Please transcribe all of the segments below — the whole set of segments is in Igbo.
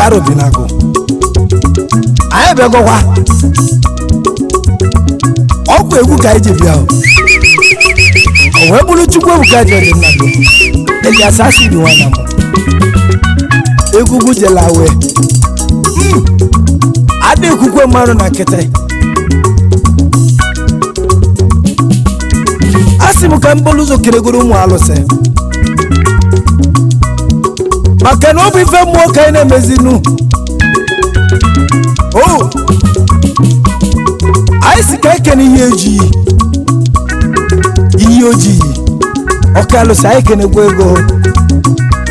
karo binago aye be go wa ogwu egwu ka ije bia o we bulu Chukwuebuka je de nago e asasi ni wana mo egugu je lawe ade kukwe maro na kete asimu kamboluzo kireguru mu alose makano bi fe mu kai na mezinu oh aisi keke ni yeji iyoji okalo sai kene gwego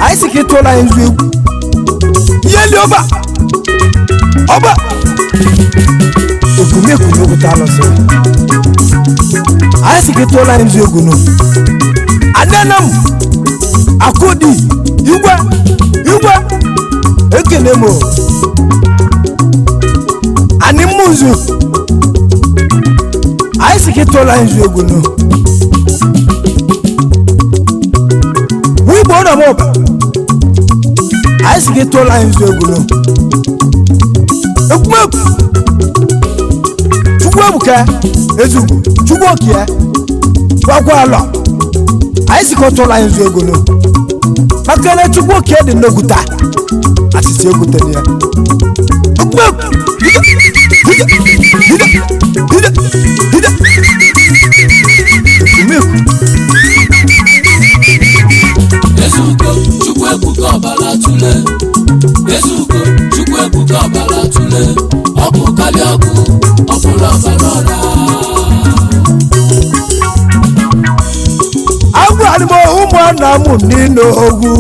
aisi kitola enzu yeli oba okume kuno kutalo se aisi kitola enzu no anenam akodi igwa ekenemo animuzu aisi kitola enzu no wibo na moba aisi kitola enzu no Chukwuebuka Ezeugo Chukwuebuka wakwala aisi kotola Ezeugo no makana Chukwuebuka de noguta asisi egutene ya Ezeugo Chukwuebuka obala tule Ezeugo Chukwuebuka obala tule obu kaliogu obula barora agwali mo umwana mu nino ogu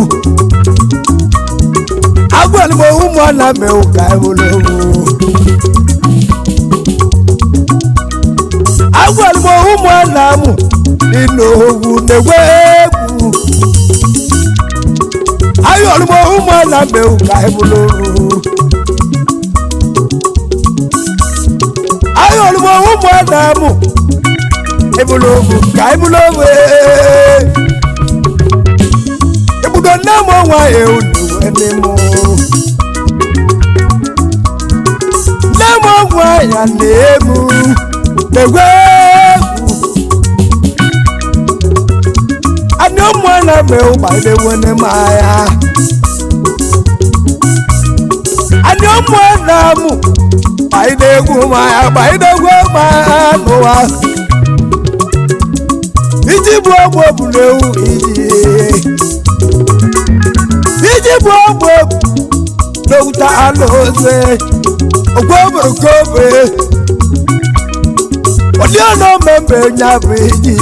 agwali mo umwana me ukaibologu agwali mo umwana mu nino ogu negwebu ayoli mo umwana me ukaibologu ayoli mo umwana mu ebulogu kaibulogu ebudo namo wa eunu enemo namo wa ya nemu negwe ano mwana me o baide wone maya ano mwana mu baide gu maya noa iji bo buleu iji bo douta alose ogbokobe oliono membe nyabeji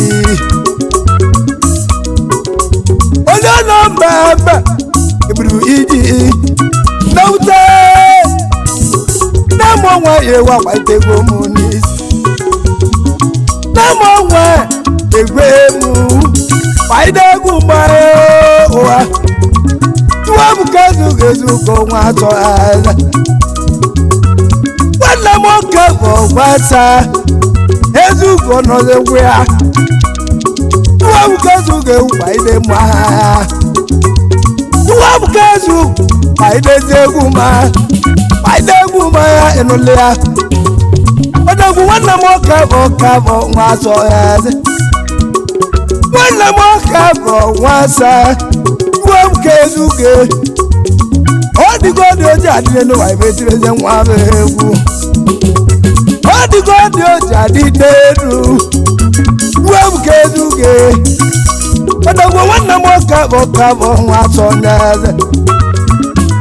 oliono membe ibru iji douta namo wa ye wa paitego munis namo wa egwemu paidegu mayo wa Chukwuebuka Ezeugo nwato ala wala moke bo wasa Ezeugo no le wea Chukwuebuka Ezeugo paide ma Chukwuebuka Ezeugo paide zeguma ya enolea odagu wala moke bo nwato ala wala moke bo wasa Chukwuebuka Ezeugo odigo di oja di no wa betire je nwa bewu odigo di oja di deru Chukwuebuka Ezeugo odogbo wanna mo bo nwa so nyaze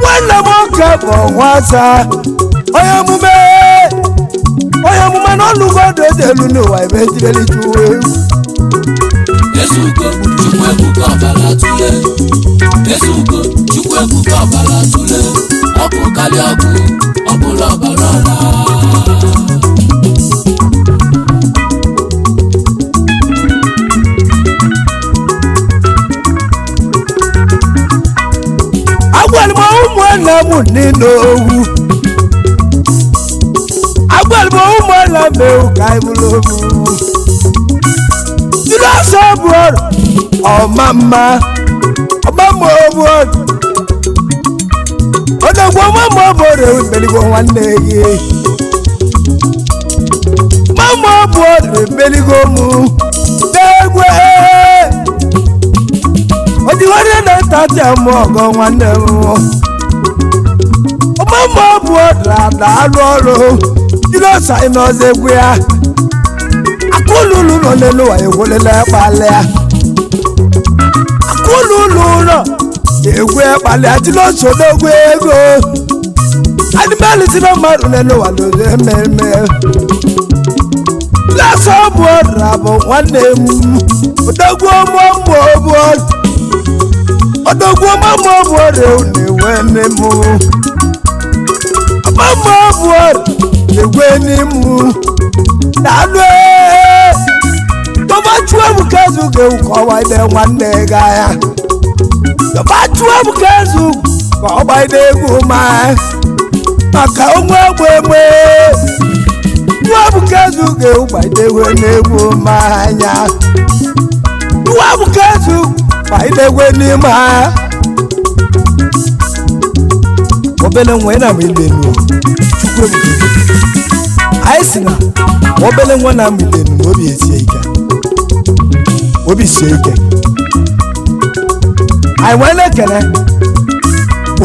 wanna mo bo nwa sa oyamume no lugo di oja lu no wa betire li tuwe Ezeugo Chukwuebuka obala tule Ezeugo Chukwuebuka obala tule obu kaliogu obula barora agwali mo umwana mu nino ogu agwali mo umwana me ukaibulogu Jula sabor oh mama obuod odogbo mama bore beligo nwanne gị mama bore beligo mu degwe odi wari na tati amogo nwanne mu mama bore ala alo ilo sa ino zegwe ya akululu no lelo wa ewolele pale akululu no egwe pale atilo sodogwe ego animal ti no maru lelo wa lo meme la so bora bo wane odogwo mo odogwo mo re ne wene mu mama bo egwe ni mu dalwe Baba Chukwuebuka Ezeugo ko wa ide nwanne ga ya Baba Chukwuebuka Ezeugo ko wa ide egu ma maka onwe egbe Chukwuebuka Ezeugo ko wa ide egu ma anya Chukwuebuka Ezeugo wa ide egu ni ma obele nwe na milenu Chukwuebuka aisina obele nwe na milenu obi esie ike obi sie ike ai wele kene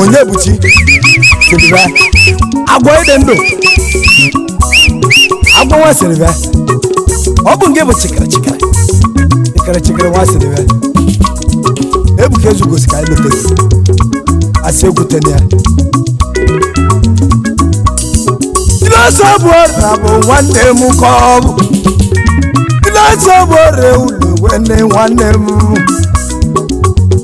onye buchi silva agwo ide ndo agwo wa silva obu nge bu chikara wa silva Ebuka Ezeugo sika ilote asegu tenia ilo so bo wande mu ko ilo so bo re wene nwanne m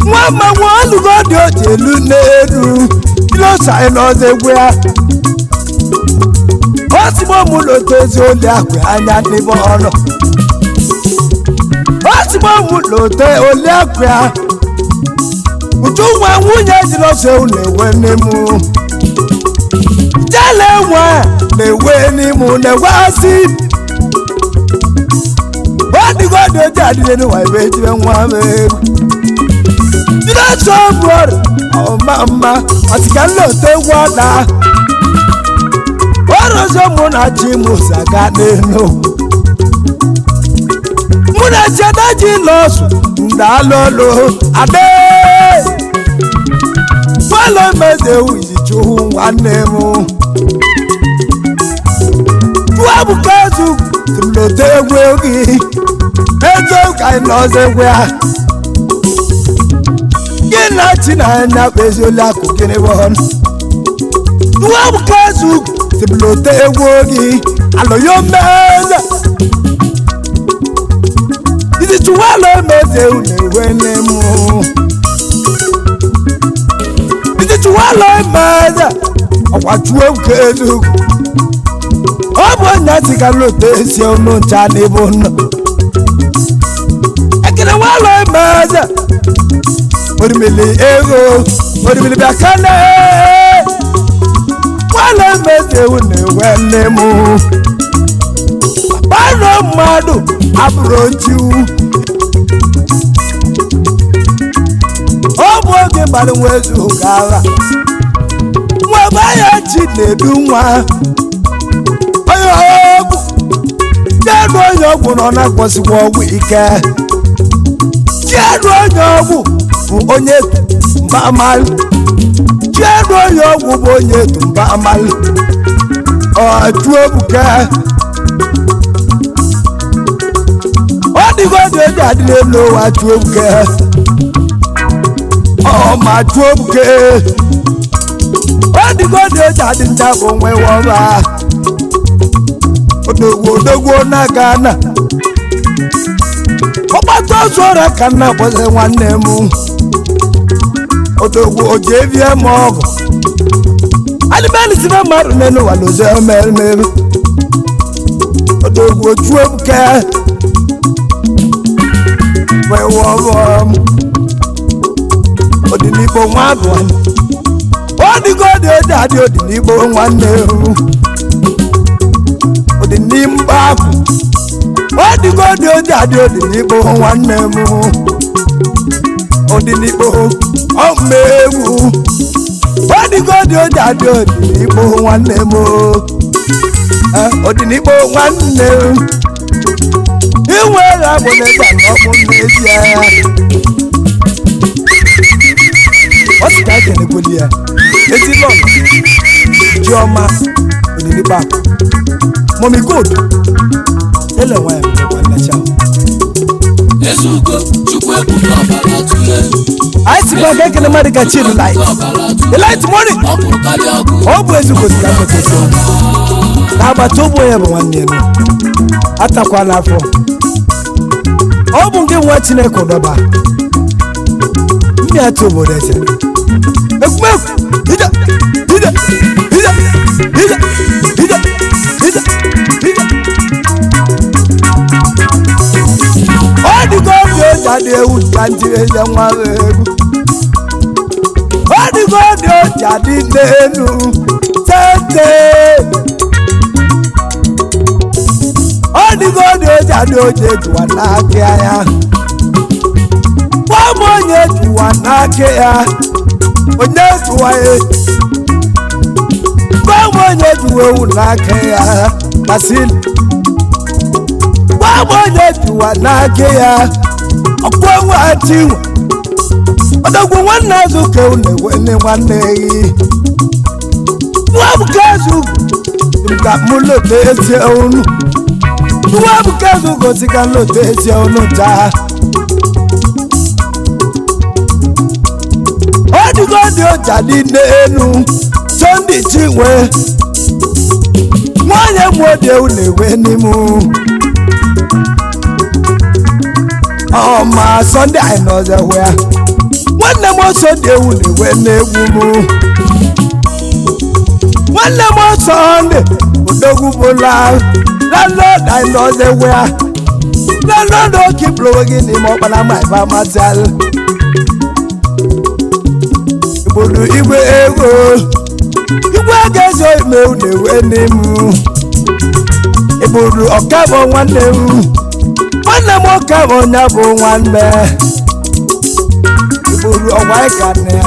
nwa ma nwalu godi ojelu n'elu ilo sa ino zegwe ya osimo mu lo tezi ole akwe anya nibo ono osimo mu lo te ole akwe uju nwa nwunye jilo se une wene mu jale nwa le weni mu ne wasi God daddy no I wait when one that's so good oh mama I can not take water what was someone at Jimus I got no Muna Chadaji lost Dalolo Abe Follow me the Wizu one name Chukwuebuka Ezeugo to the way Ezeugo I know the way Gina Tina na bezola kukene won Chukwuebuka Ezeugo to blow the way Allo yo meza This is wala meze unewene mu This is wala meza Owa Chukwuebuka Ezeugo Obo nyati ka lote si onu ncha nebo no Ekene wala meza Orimele ego Orimele biakane Wala meze unewene mu Baro madu abroju Obo ge bale wezu gara Mwa baya chinedu nwa Oyogu Jedu oyogu nona kwasi wogu ike Jedu oyogu onye mba amal Jedu oyogu onye mba amal Chukwuebuka Odigo de adile lo wa Chukwuebuka ma Chukwuebuka Odigo de adinja bo nwe wo ba Odogwo na Ghana Obato zora kana boze nwanne mu Odogwo ojevie mogo Alibeli sima maru nenu waloze omerme Odogwo Chukwuebuka Wewo Odinibo nwadwan Odigo de dadi odinibo nwanne Odinimbaku Odigo de dadi odinibo nwanne mu Odinibo omewu Odigo de dị Odinigbo nwanne m Odinigbo nwanne m inwere agbụ n'ebe ọkpụ n'ezie ọ sị ka ekene gweli ya ezi lọlọ Chioma Odinigbo akụ Mommy Good ele nwa ya bụ nnacha Ezeugo Chukwuebuka ọbara tụle anyị sikwa ka ekene mmadụ ka chill light the light morning ọ bụ Ezeugo si ka mmetesi na agbata obi onye bụ nwanne ya atakwala afọ ọ bụ nke nwa Chineke ụdọba ndị atụ obodo ese ekwumekwu ije ije ije ije ije ije ije ọ dịgo obi oji adị ewu ka ntiri eze nwa egwu ọ dịgo obi oji adị n'elu tete ọ dịgo obi oji adị oji ejiwa n'aka ya gwa m onye ejiwa n'aka ya onye ejiwa ya gwa m onye ejiwa ewu n'aka ya masịrị gwa m onye ejiwa n'aka ya ọkwa nwachi nwa ọdọgwu nwanne Ezeugo na-ewe nwanne gị nwa Ebuka Acid ka mụ lote esi unu nwa Ebuka Ezeugo si ka lote esi unu taa ọ dịgo dị ọcha dị n'elu Sunday Chinwe nwanyị mwode na-ewe n'ime ọma Sunday anyị nọzọ ya nwanne m Sunday na-ewe n'egwu m nwanne m Sunday odogwu bụla landlord anyị nọzọ ya landlord okipụrụ gị n'ime ọkpara ma ife amasịalụ Igbodo igwe ego igwe ga-ezo imewu na-ewe n'ime Igbodo ọkabọ nwanne m nwanne m ọkabọ onye bụ nwanne Igbodo ọgwa ịka nne ya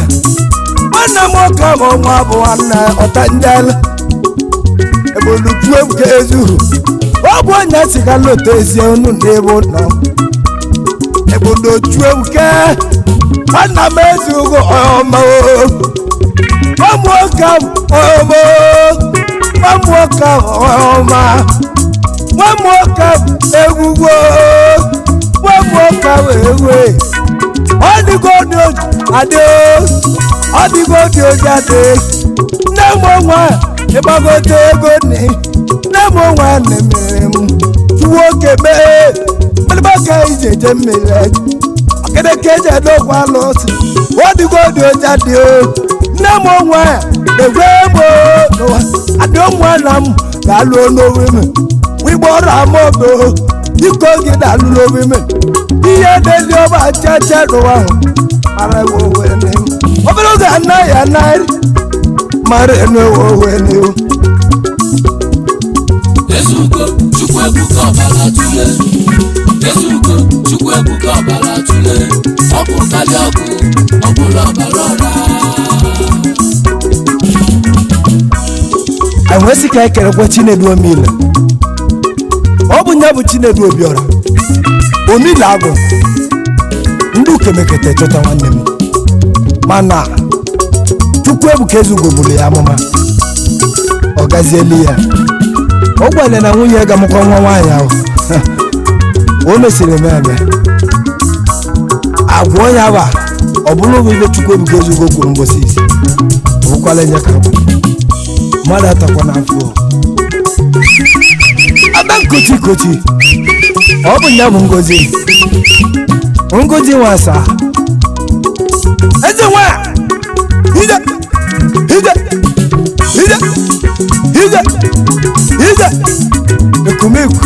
nwanne m ọkabọ nwa bụ nwanne ọtanjela Igbodo Chukwuebuka Ezeugo ọ bụ onye si ka lota ezi unu n'ebe nọ Igbodo Chukwuebuka nwanna m Ezeugo ọma nwamoke ọma nwamoke ọma nwamoke egwugwo nwamoke ewe ọ dịgo dị adị nne m nwa ịgbagote ego nne m nwa na-emere m Chukwuoke mee mmadụbaka ije eje mmiri kedeke eji edokwa alụsị ọ dịgo dị ọcha dị nne m nwa egwe ebo n'ụwa adị ụmụnna m ga-alụ n'owe m wigbo ọrụ amaogo iko gị na-alụ n'owe m ihe dezi ọba chacha n'ụwa ahụ mara ewe owe n'ihu obere oge anaghị anaghị mara ewe owe n'ihu Ezeugo Chukwuebuka ọbara tụle Ezeugo Chukwuebuka ọbara tụle ọ bụ kalị ọgụ ọ bụla ọbara ọra anyị nwesị ka ekerekwa Chinedu Omile ọ bụ nya bụ Chinedu Obiora Omile agụ ndị ukemekete chọta nwanne m mana Chukwuebuka Ezeugo bụrụ ya amụma ọ gazieli ya ọ gwale na nwunye ga-amụkwa nwa nwaanyị ahụ o mesịrị eme agwa onye aba ọ bụrụ bụ ibe Chukwuebuka Ezeugo kwuru mbosi isi bụkwala enye ka mmadụ atakwa n'afọ aba nkoti ọ bụ nya bụ Ngozi nwasa eze nwa ije ekumeku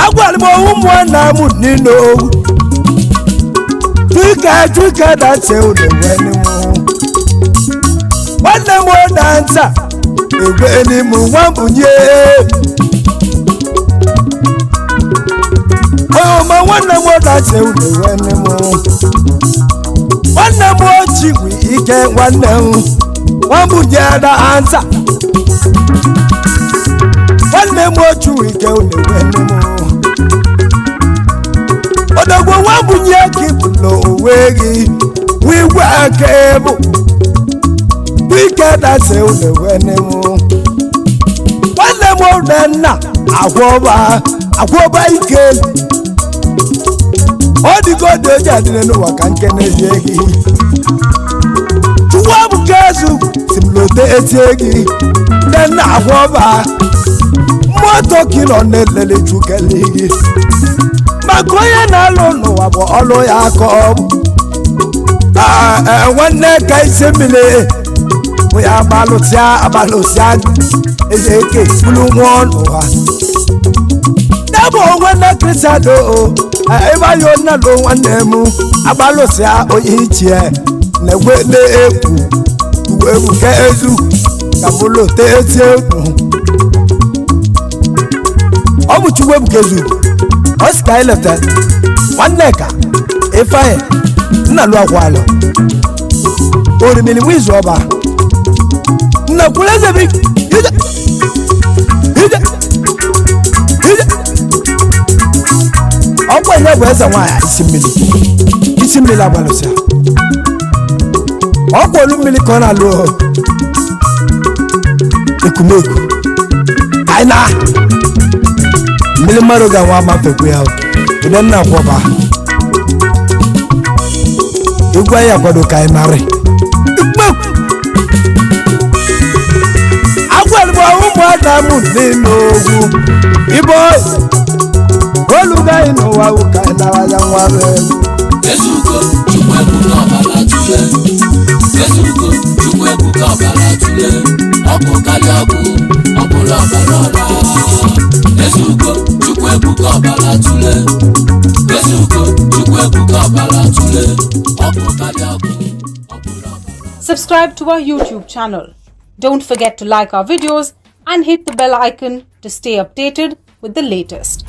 agwara m ụmụnna m niile Chuka dance ude nwanne m dansa egwe n'ime nwambunye ọma nwanne m dance ude nwanne m Ochi we ike nwanne Wambu jada answer Nwanne m ochu ike unewene mu Odogwo wambu nye kipulo owegi Wiwa kebu Wike dase unewene mu Nwanne m onenna Agwoba ike Odigo deji adine no wakankene yegi Chukwuebuka simlote etiegi Denna agwoba Moto kilo nelele chukelegi Makoye na lono wabo olo yako Wanne kaisemile Muya abalosia Ezeke Fulumon Dabo wanne krisado Eba yona lo wanne mu Abalosia oyichie Newele eku Chukwuebuka ezu Kamolote etiegu Obu Chukwuebuka ezu Oscar ilete Wanneka Efaye Nna lu akwalo Orimili mwizu oba Nna kuleze bi Hide Okwa nyebo eza waya Isimili abalosia Okwa olumili kona luo Ekumeku Aina Mili maroga wama peku yao Udenna kwa Igwa ya kwa doka inare Ekumeku Agwa lwa umwadamu ninogu Iboy Oluga ino wa ukaina wazangware Ezeugo Chukwuebuka balatule Ezeugo Chukwuebuka balatule Oku kalioku Obula barora Ezeugo Chukwuebuka balatule Ezeugo Chukwuebuka balatule Oku kalioku Obula barora. Subscribe to our YouTube channel. Don't forget to like our videos and hit the bell icon to stay updated with the latest.